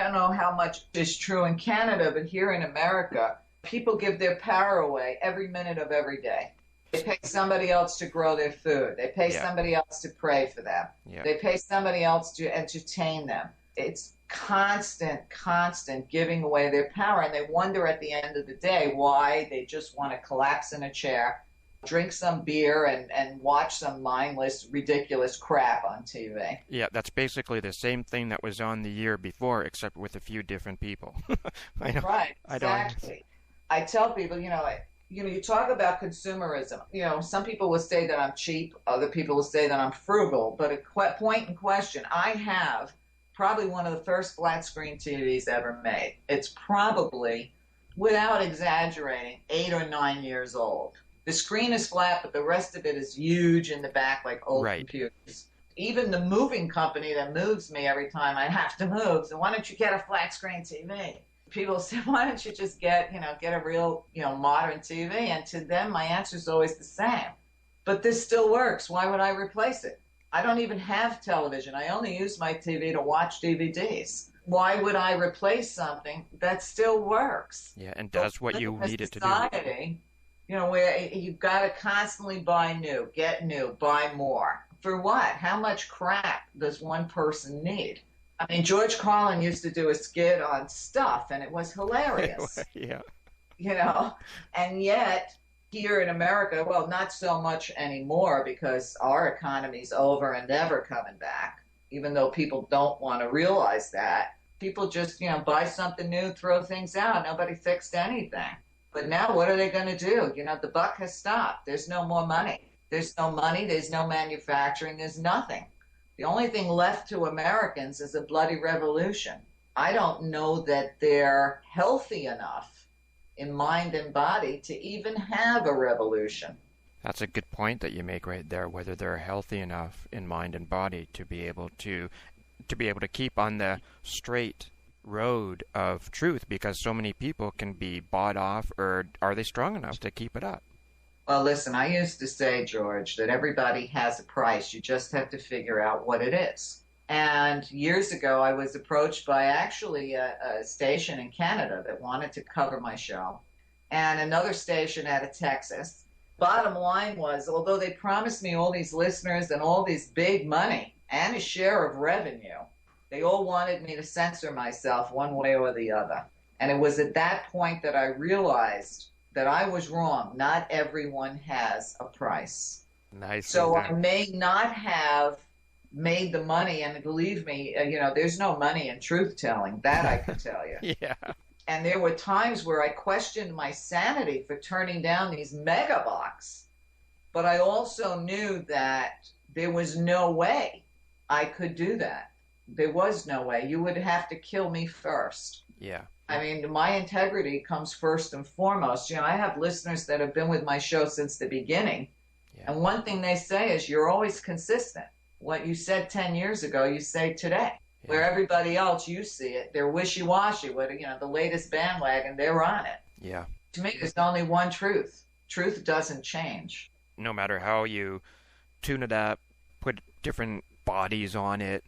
don't know how much is true in Canada, but here in America, people give their power away every minute of every day. They pay somebody else to grow their food. They pay Yeah. somebody else to pray for them. Yeah. They pay somebody else to entertain them. It's constant giving away their power. And they wonder at the end of the day why they just want to collapse in a chair, drink some beer, and watch some mindless, ridiculous crap on TV. Yeah, that's basically the same thing that was on the year before, except with a few different people. I know. Right, I don't. exactly. I tell people, you talk about consumerism. Some people will say that I'm cheap. Other people will say that I'm frugal. But a point in question, I have probably one of the first flat screen TVs ever made. It's probably, without exaggerating, 8 or 9 years old. The screen is flat, but the rest of it is huge in the back like old computers. Even the moving company that moves me every time I have to move, so why don't you get a flat screen TV? People say, why don't you just get a real, modern TV? And to them, my answer is always the same. But this still works. Why would I replace it? I don't even have television. I only use my TV to watch DVDs. Why would I replace something that still works? Yeah, and does what you need it to do. Society, where you've got to constantly buy new, get new, buy more. For what? How much crap does one person need? I mean, George Carlin used to do a skit on stuff, and it was hilarious. Yeah. And yet here in America, well, not so much anymore because our economy's over and never coming back, even though people don't want to realize that. People just, buy something new, throw things out. Nobody fixed anything. But now what are they going to do? The buck has stopped. There's no more money. There's no money. There's no manufacturing. There's nothing. The only thing left to Americans is a bloody revolution. I don't know that they're healthy enough in mind and body to even have a revolution. That's a good point that you make right there, whether they're healthy enough in mind and body to be able to keep on the straight road of truth, because so many people can be bought off, or are they strong enough to keep it up? Well, listen, I used to say, George, that everybody has a price. You just have to figure out what it is. And years ago, I was approached by actually a station in Canada that wanted to cover my show, and another station out of Texas. Bottom line was, although they promised me all these listeners and all this big money and a share of revenue, they all wanted me to censor myself one way or the other. And it was at that point that I realized that I was wrong. Not everyone has a price. Nice. So I may not have made the money, and believe me, there's no money in truth-telling. That I can tell you. Yeah. And there were times where I questioned my sanity for turning down these mega bucks. But I also knew that there was no way I could do that. There was no way. You would have to kill me first. Yeah. I mean, my integrity comes first and foremost. I have listeners that have been with my show since the beginning. Yeah. And one thing they say is you're always consistent. What you said 10 years ago, you say today. Yeah. Where everybody else, you see it, they're wishy-washy. The latest bandwagon, they're on it. Yeah. To me, there's only one truth. Truth doesn't change. No matter how you tune it up, put different bodies on it,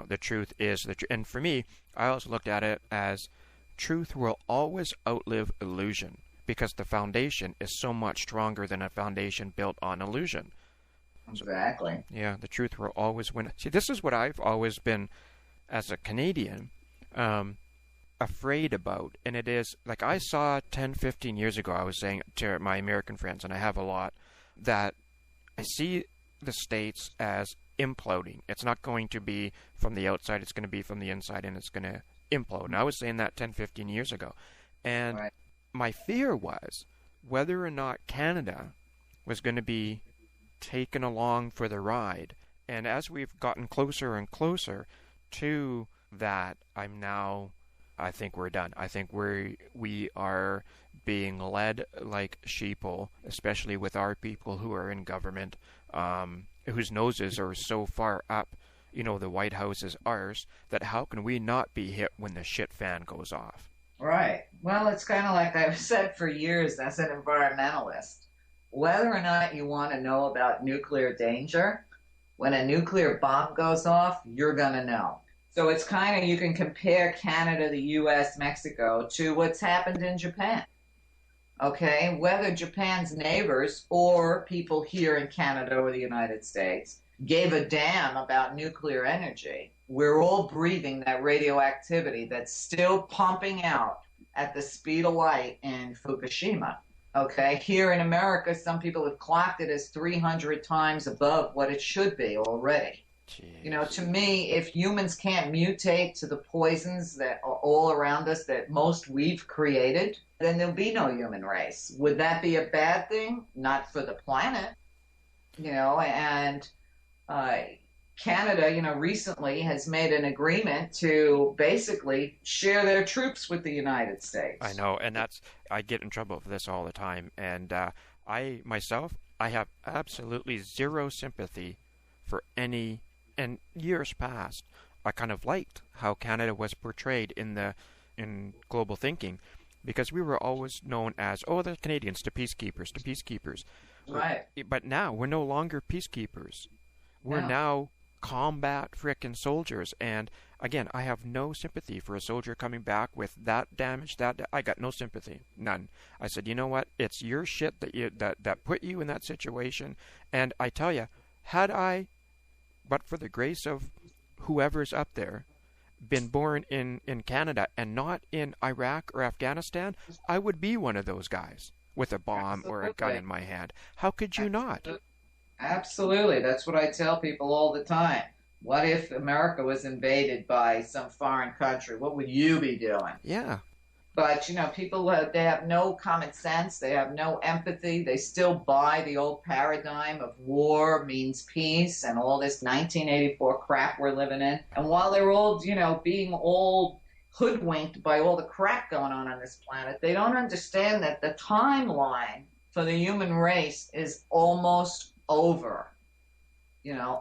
the truth is the truth. And for me, I also looked at it as truth will always outlive illusion, because the foundation is so much stronger than a foundation built on illusion. Exactly. So, yeah, the truth will always win. See, this is what I've always been, as a Canadian, afraid about. And it is, like I saw 10, 15 years ago, I was saying to my American friends, and I have a lot, that I see the States as imploding. It's not going to be from the outside, it's going to be from the inside, and it's going to implode. And I was saying that 10, 15 years ago. And right. My fear was whether or not Canada was going to be taken along for the ride. And as we've gotten closer and closer to that, I think we're done. I think we are being led like sheeple, especially with our people who are in government, whose noses are so far up, the White House is ours, that how can we not be hit when the shit fan goes off? Right. Well, it's kind of like I've said for years as an environmentalist. Whether or not you want to know about nuclear danger, when a nuclear bomb goes off, you're going to know. So it's kind of, you can compare Canada, the US, Mexico to what's happened in Japan. Okay, whether Japan's neighbors or people here in Canada or the United States gave a damn about nuclear energy, we're all breathing that radioactivity that's still pumping out at the speed of light in Fukushima. Okay, here in America, some people have clocked it as 300 times above what it should be already. Jeez. To me, if humans can't mutate to the poisons that are all around us that most we've created, then there'll be no human race. Would that be a bad thing? Not for the planet, and uh, Canada, recently has made an agreement to basically share their troops with the United I States. know, and I get in trouble for this all the time. And I myself, I have absolutely zero sympathy for any. And years past, I kind of liked how Canada was portrayed in global thinking, because we were always known as, oh, the Canadians, the peacekeepers, the peacekeepers. Right. But now we're no longer peacekeepers. We're No. now combat frickin' soldiers. And again, I have no sympathy for a soldier coming back with that damage. I got no sympathy, none. I said, you know what? It's your shit that put you in that situation. And I tell you, had I, but for the grace of whoever's up there, been born in Canada and not in Iraq or Afghanistan, I would be one of those guys with a bomb or a gun Absolutely. in my hand. How could you not? Absolutely. Absolutely. That's what I tell people all the time. What if America was invaded by some foreign country? What would you be doing? Yeah. But people they have no common sense. They have no empathy. They still buy the old paradigm of war means peace and all this 1984 crap we're living in. And while they're all being all hoodwinked by all the crap going on this planet, they don't understand that the timeline for the human race is almost over.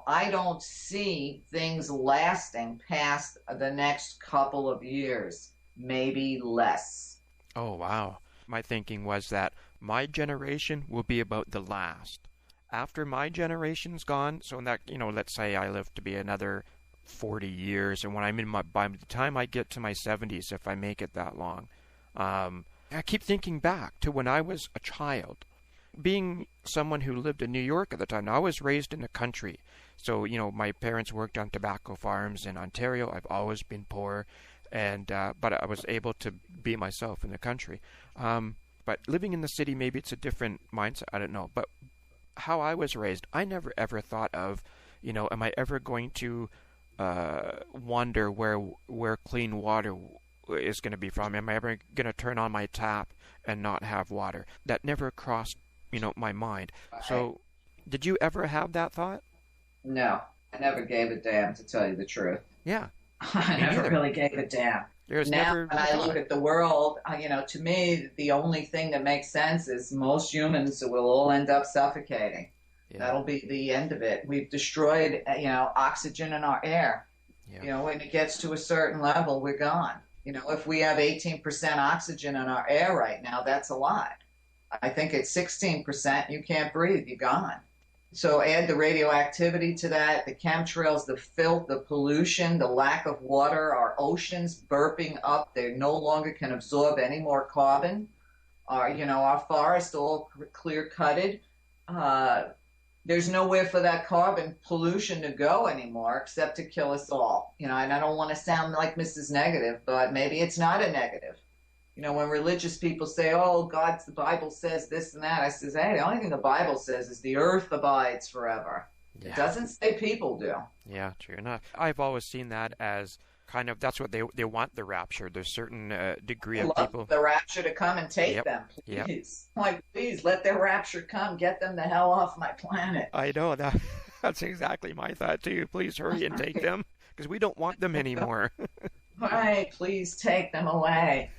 I don't see things lasting past the next couple of years, maybe less. Oh, wow. My thinking was that my generation will be about the last. After my generation's gone, so in that, let's say I live to be another 40 years, and when I'm by the time I get to my 70s, if I make it that long, I keep thinking back to when I was a child. Being someone who lived in New York at the time, I was raised in the country. So, my parents worked on tobacco farms in Ontario. I've always been poor, and but I was able to be myself in the country. But living in the city, maybe it's a different mindset. I don't know. But how I was raised, I never ever thought of, am I ever going to wonder where clean water is going to be from? Am I ever going to turn on my tap and not have water? That never crossed, my mind. Right? So, did you ever have that thought? No, I never gave a damn, to tell you the truth. Yeah, I me never neither. really gave a damn. There's Now, never when a I look thought. at the world, to me, the only thing that makes sense is most humans will all end up suffocating. Yeah, That'll be the end of it. We've destroyed, oxygen in our air. yeah. When it gets to a certain level, we're gone. If we have 18% oxygen in our air right now, that's a lot. I think at 16%, you can't breathe, you're gone. So add the radioactivity to that, the chemtrails, the filth, the pollution, the lack of water, our oceans burping up. They no longer can absorb any more carbon. Our forests all clear cutted. Uh, there's nowhere for that carbon pollution to go anymore except to kill us all. And I don't want to sound like Mrs. Negative, but maybe it's not a negative. When religious people say, "Oh, the Bible says this and that," I says, "Hey, the only thing the Bible says is the earth abides forever. It Yeah, doesn't say people do." yeah, true enough. I've always seen that as kind of that's what they want the rapture. There's certain degree I of love people. the rapture to come and take Yep, them, yep. please. Like, please let their rapture come. Get them the hell off my planet. I know that. That's exactly my thought too. Please hurry and take them because we don't want them anymore. Right, please take them away.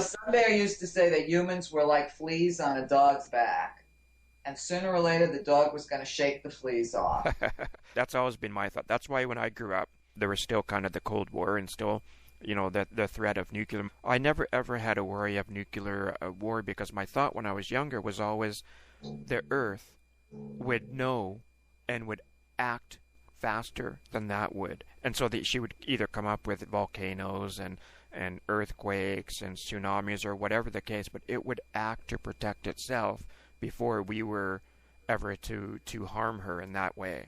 Some bear used to say that humans were like fleas on a dog's back, and sooner or later the dog was going to shake the fleas off. That's always been my thought. That's why when I grew up, there was still kind of the Cold War and still, the threat of nuclear. I never ever had a worry of nuclear war because my thought when I was younger was always the Earth would know and would act faster than that would. And so she would either come up with volcanoes and earthquakes and tsunamis or whatever the case, but it would act to protect itself before we were ever to harm her in that way.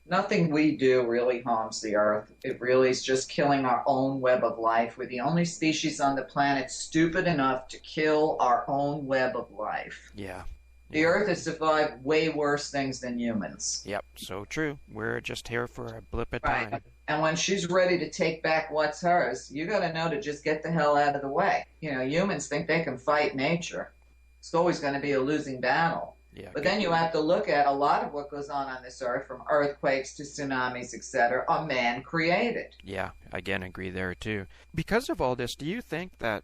Nothing we do really harms the earth. It really is just killing our own web of life. We're the only species on the planet stupid enough to kill our own web of life. Yeah. The earth has survived way worse things than humans. Yep, so true. We're just here for a blip of time. Right. And when she's ready to take back what's hers, you got to know to just get the hell out of the way. You know, humans think they can fight nature. It's always going to be a losing battle. Yeah, but then you have to look at a lot of what goes on this earth, from earthquakes to tsunamis, etc., are man-created. Yeah, again, agree there too. Because of all this, do you think that,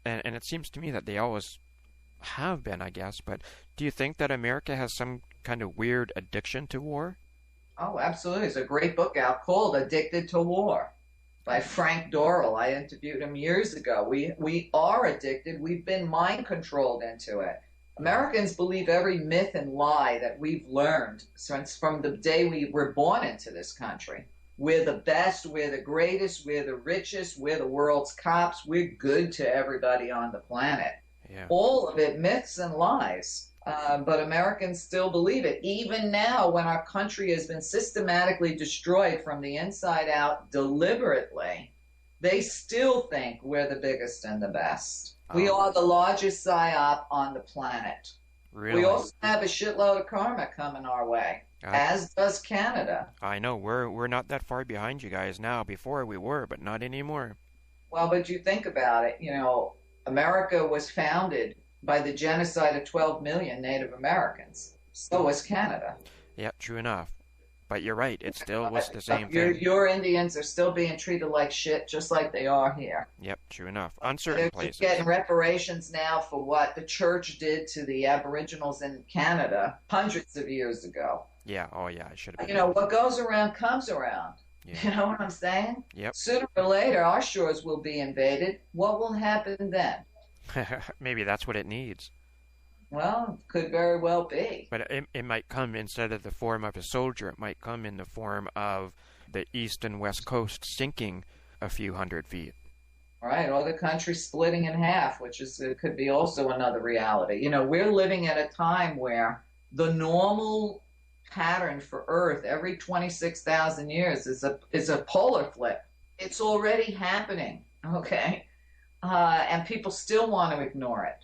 and it seems to me that they always have been, I guess, but do you think that America has some kind of weird addiction to war? Oh, absolutely. There's a great book out called Addicted to War by Frank Dorrell. I interviewed him years ago. We are addicted. We've been mind-controlled into it. Americans believe every myth and lie that we've learned since from the day we were born into this country. We're the best, we're the greatest, we're the richest, we're the world's cops, we're good to everybody on the planet. Yeah. All of it myths and lies. But Americans still believe it. Even now, when our country has been systematically destroyed from the inside out deliberately, they still think we're the biggest and the best. We are the largest psyop on the planet. Really? We also have a shitload of karma coming our way, as does Canada. I know. We're not that far behind you guys now. Before we were, but not anymore. Well, but you think about it, you know, America was founded by the genocide of 12 million Native Americans. So was Canada. Yeah, true enough. But you're right, it still was the same thing. Your Indians are still being treated like shit, just like they are here. Yep, true enough. On certain They're places. getting reparations now for what the church did to the Aboriginals in Canada hundreds of years ago. Yeah, oh yeah, I should have been. You know, what goes around comes around. Yeah. You know what I'm saying? Yep. Sooner or later, our shores will be invaded. What will happen then? Maybe that's what it needs. Well, could very well be. But it might come, instead of the form of a soldier, it might come in the form of the east and west coast sinking a few hundred feet. Right, or the country splitting in half, which could be also another reality. You know, we're living at a time where the normal pattern for Earth every 26,000 years is a polar flip. It's already happening, okay? And people still want to ignore it.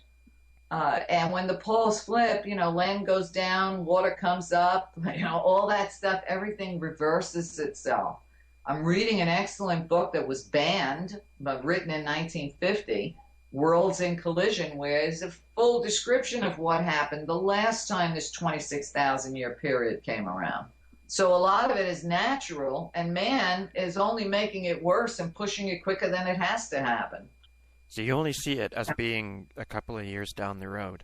And when the poles flip, you know, land goes down, water comes up, you know, all that stuff, everything reverses itself. I'm reading an excellent book that was banned, but written in 1950, Worlds in Collision, where it's a full description of what happened the last time this 26,000 year period came around. So a lot of it is natural, and man is only making it worse and pushing it quicker than it has to happen. So you only see it as being a couple of years down the road.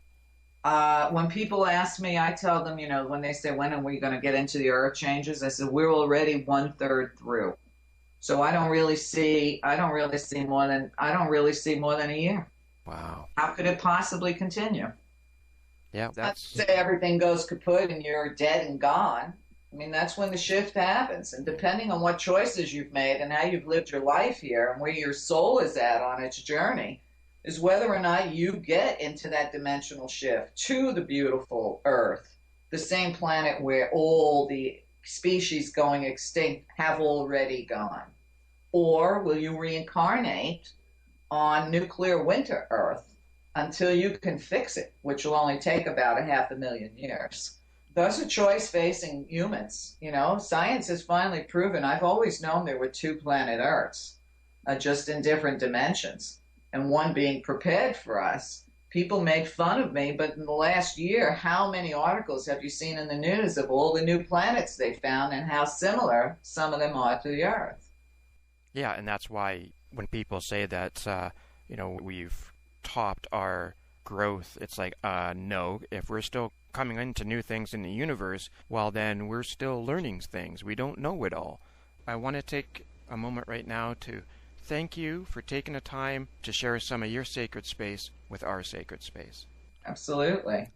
When people ask me, I tell them, you know, when they say, when are we going to get into the earth changes? I said, we're already 1/3 through. So I don't really see more than a year. Wow. How could it possibly continue? Yeah, that's... Let's say everything goes kaput and you're dead and gone. I mean, that's when the shift happens. And depending on what choices you've made and how you've lived your life here and where your soul is at on its journey is whether or not you get into that dimensional shift to the beautiful Earth, the same planet where all the species going extinct have already gone. Or will you reincarnate on nuclear winter Earth until you can fix it, which will only take about 500,000 years. That's a choice facing humans. You know, science has finally proven. I've always known there were two planet Earths, just in different dimensions, and one being prepared for us. People made fun of me, but in the last year, how many articles have you seen in the news of all the new planets they found and how similar some of them are to the Earth? Yeah, and that's why when people say that, you know, we've topped our growth, it's like, no, if we're still coming into new things in the universe, well, then we're still learning things. We don't know it all. I want to take a moment right now to thank you for taking the time to share some of your sacred space with our sacred space. Absolutely.